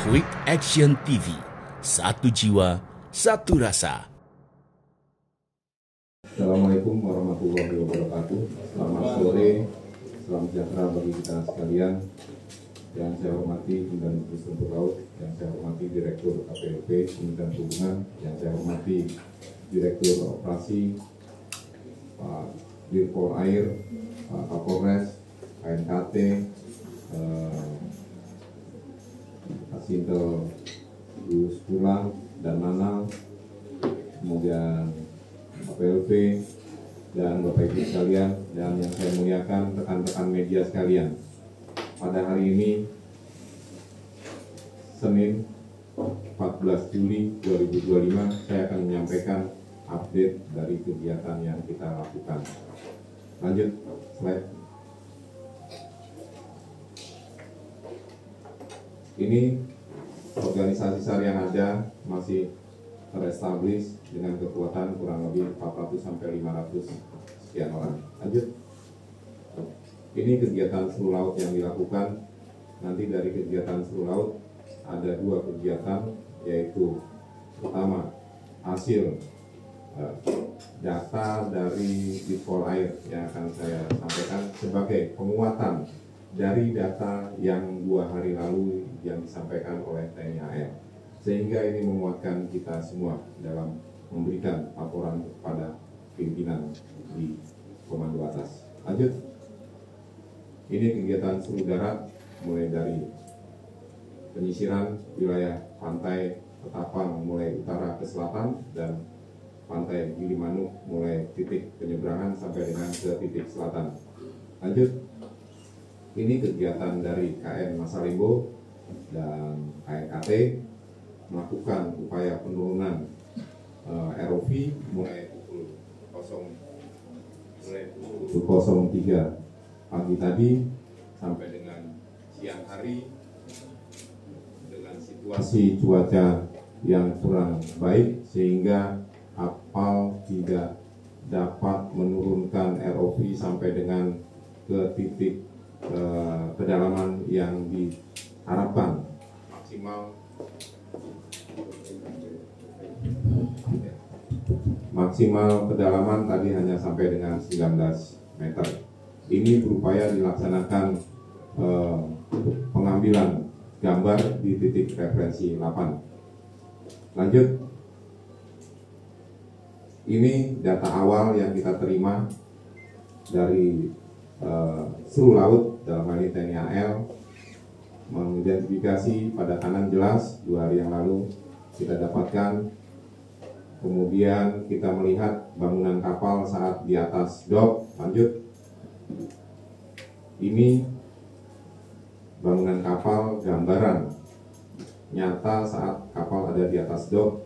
Quick Action TV, satu jiwa, satu rasa. Assalamualaikum warahmatullahi wabarakatuh. Selamat sore, salam sejahtera bagi kita sekalian. Yang saya hormati Kementerian Infrastruktur Laut, yang saya hormati Direktur KPLP Kementerian Perhubungan, yang saya hormati Direktur Operasi Pak Dirpol Air, Pak Kapolres, KNKT, Asintel Gus Pulang dan Nanal, kemudian KPLP dan Bapak Ibu sekalian, dan yang saya muliakan rekan-rekan media sekalian. Pada hari ini, Senin 14 Juli 2025, saya akan menyampaikan update dari kegiatan yang kita lakukan. Lanjut, slide. Ini organisasi SAR yang ada masih terestablish dengan kekuatan kurang lebih 400 sampai 500 sekian orang. Lanjut. Ini kegiatan seru laut yang dilakukan. Nanti dari kegiatan seru laut ada dua kegiatan, yaitu pertama hasil data dari Dirpol Air yang akan saya sampaikan sebagai penguatan dari data yang 2 hari lalu yang disampaikan oleh TNI AL, sehingga ini menguatkan kita semua dalam memberikan laporan kepada pimpinan di komando atas. Lanjut. Ini kegiatan seru darat mulai dari penyisiran wilayah pantai Ketapang mulai utara ke selatan dan pantai Gilimanuk mulai titik penyeberangan sampai dengan ke titik selatan. Lanjut. Ini kegiatan dari KN Masalimbo dan KNKT melakukan upaya penurunan ROV mulai pukul 03 pagi tadi sampai dengan siang hari dengan situasi cuaca yang kurang baik sehingga kapal tidak dapat menurunkan ROV sampai dengan ke titik kedalaman yang diharapkan maksimal kedalaman tadi hanya sampai dengan 19 meter. Ini berupaya dilaksanakan pengambilan gambar di titik referensi 8. Lanjut. Ini data awal yang kita terima dari seru laut dalam hal ini TNI AL, mengidentifikasi pada kanan jelas 2 hari yang lalu kita dapatkan. Kemudian kita melihat bangunan kapal saat di atas dok. Lanjut. Ini bangunan kapal, gambaran nyata saat kapal ada di atas dok.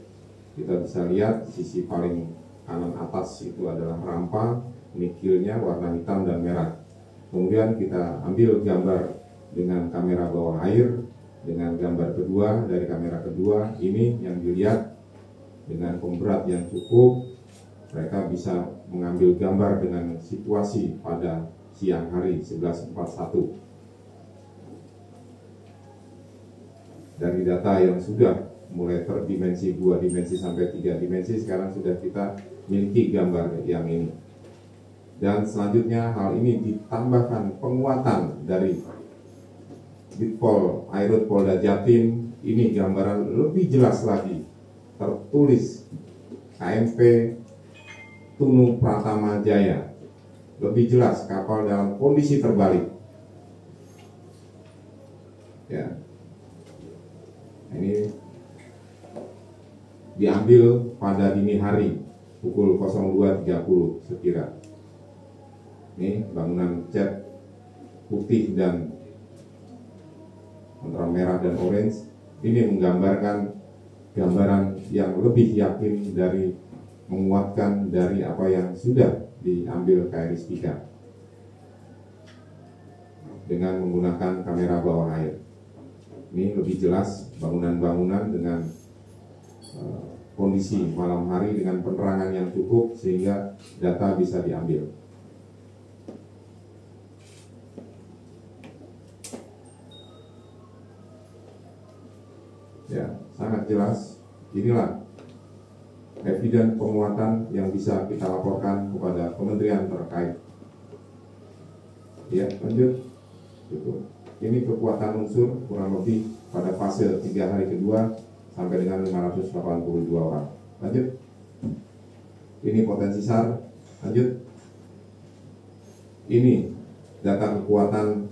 Kita bisa lihat sisi paling kanan atas itu adalah rampa, nikilnya warna hitam dan merah. Kemudian kita ambil gambar dengan kamera bawah air, dengan gambar kedua dari kamera kedua. Ini yang dilihat dengan pemberat yang cukup, mereka bisa mengambil gambar dengan situasi pada siang hari 11.41. Dari data yang sudah mulai terdimensi 2 dimensi sampai 3 dimensi, sekarang sudah kita miliki gambar yang ini. Dan selanjutnya hal ini ditambahkan penguatan dari Ditpol Airut Polda Jatim. Ini gambaran lebih jelas lagi, tertulis KMP Tunu Pratama Jaya. Lebih jelas kapal dalam kondisi terbalik. Ya. Ini diambil pada dini hari pukul 02.30 sekira. Ini bangunan cat putih dan antara merah dan orange. Ini menggambarkan gambaran yang lebih yakin dari menguatkan dari apa yang sudah diambil KRI Spika dengan menggunakan kamera bawah air. Ini lebih jelas bangunan-bangunan dengan kondisi malam hari dengan penerangan yang cukup sehingga data bisa diambil. Ya, sangat jelas. Inilah eviden penguatan yang bisa kita laporkan kepada kementerian terkait. Ya, lanjut. Ini kekuatan unsur kurang lebih pada fase 3 hari kedua sampai dengan 582 orang. Lanjut. Ini potensi SAR. Lanjut. Ini data kekuatan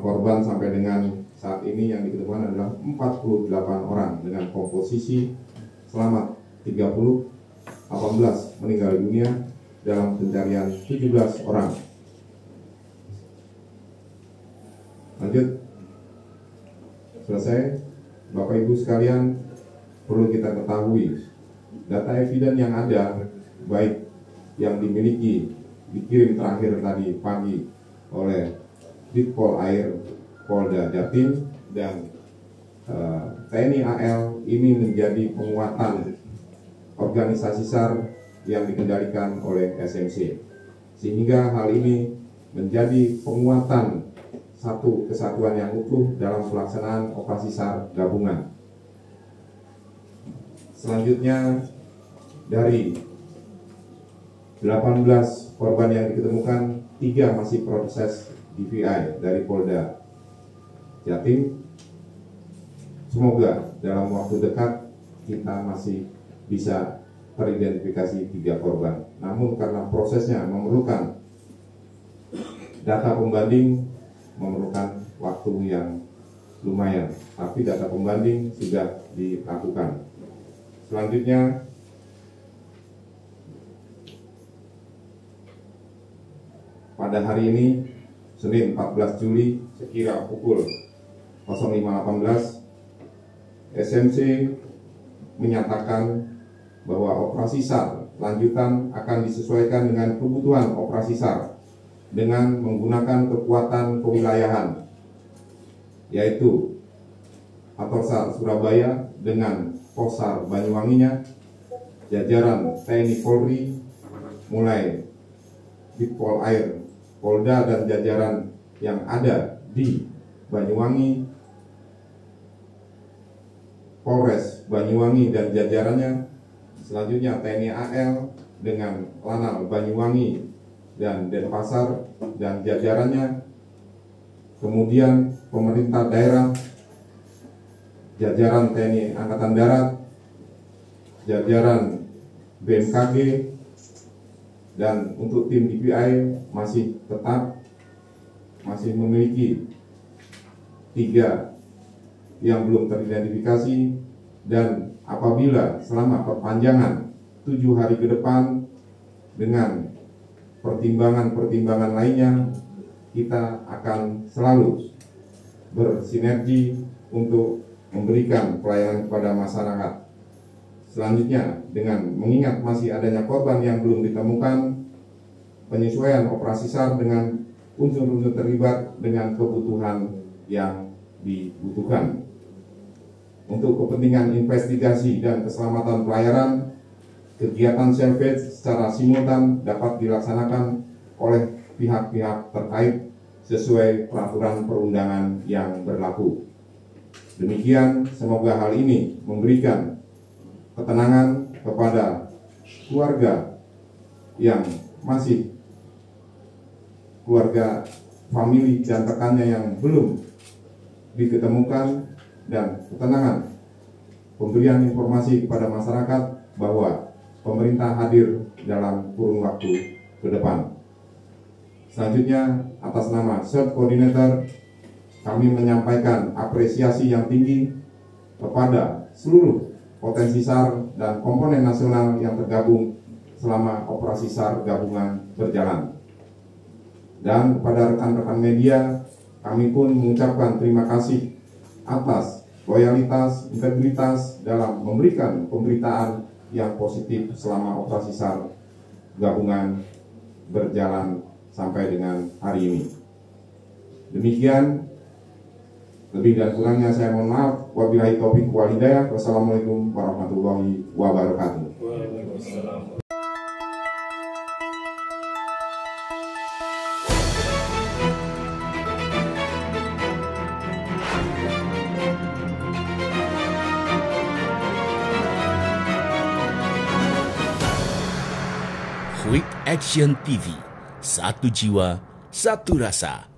korban sampai dengan saat ini yang diketemukan adalah 48 orang dengan komposisi selamat 30, 18 meninggal dunia dalam pencarian 17 orang. Lanjut. Selesai. Bapak Ibu sekalian, perlu kita ketahui data eviden yang ada, baik yang dimiliki dikirim terakhir tadi pagi oleh Ditpol Air Polda Jatim dan TNI AL, ini menjadi penguatan organisasi SAR yang dikendalikan oleh SMC, sehingga hal ini menjadi penguatan satu kesatuan yang utuh dalam pelaksanaan operasi SAR gabungan. Selanjutnya, dari 18 korban yang diketemukan, 3 masih proses DVI dari Polda Jatim. Semoga dalam waktu dekat kita masih bisa teridentifikasi 3 korban. Namun karena prosesnya memerlukan data pembanding, memerlukan waktu yang lumayan, tapi data pembanding sudah dilakukan. Selanjutnya, pada hari ini, Senin 14 Juli, sekira pukul 05.18, SMC menyatakan bahwa operasi SAR lanjutan akan disesuaikan dengan kebutuhan operasi SAR dengan menggunakan kekuatan kewilayahan, yaitu Atorsar Surabaya dengan Posar Banyuwanginya, jajaran TNI Polri, mulai Ditpol Air Polda dan jajaran yang ada di Banyuwangi, Polres Banyuwangi dan jajarannya, selanjutnya TNI AL dengan Lanal Banyuwangi dan Denpasar dan jajarannya, kemudian pemerintah daerah, jajaran TNI Angkatan Darat, jajaran BMKG, dan untuk tim DPI masih memiliki 3 yang belum teridentifikasi, dan apabila selama perpanjangan 7 hari ke depan dengan pertimbangan-pertimbangan lainnya, kita akan selalu bersinergi untuk memberikan pelayanan kepada masyarakat. Selanjutnya, dengan mengingat masih adanya korban yang belum ditemukan, penyesuaian operasi SAR dengan unsur-unsur terlibat dengan kebutuhan yang dibutuhkan. Untuk kepentingan investigasi dan keselamatan pelayaran, kegiatan salvage secara simultan dapat dilaksanakan oleh pihak-pihak terkait sesuai peraturan perundangan yang berlaku. Demikian, semoga hal ini memberikan ketenangan kepada keluarga yang masih keluarga, famili dan rekannya yang belum diketemukan, dan ketenangan pemberian informasi kepada masyarakat bahwa pemerintah hadir dalam kurun waktu ke depan. Selanjutnya, atas nama Sub Coordinator, kami menyampaikan apresiasi yang tinggi kepada seluruh potensi SAR dan komponen nasional yang tergabung selama operasi SAR gabungan berjalan. Dan kepada rekan-rekan media, kami pun mengucapkan terima kasih atas loyalitas, integritas dalam memberikan pemberitaan yang positif selama operasi SAR gabungan berjalan sampai dengan hari ini. Demikian, lebih dan kurangnya saya mohon maaf. Wabillahi taufiq wal hidayah. Wassalamualaikum warahmatullahi wabarakatuh. Waalaikumsalam. Quick Action TV, satu jiwa, satu rasa.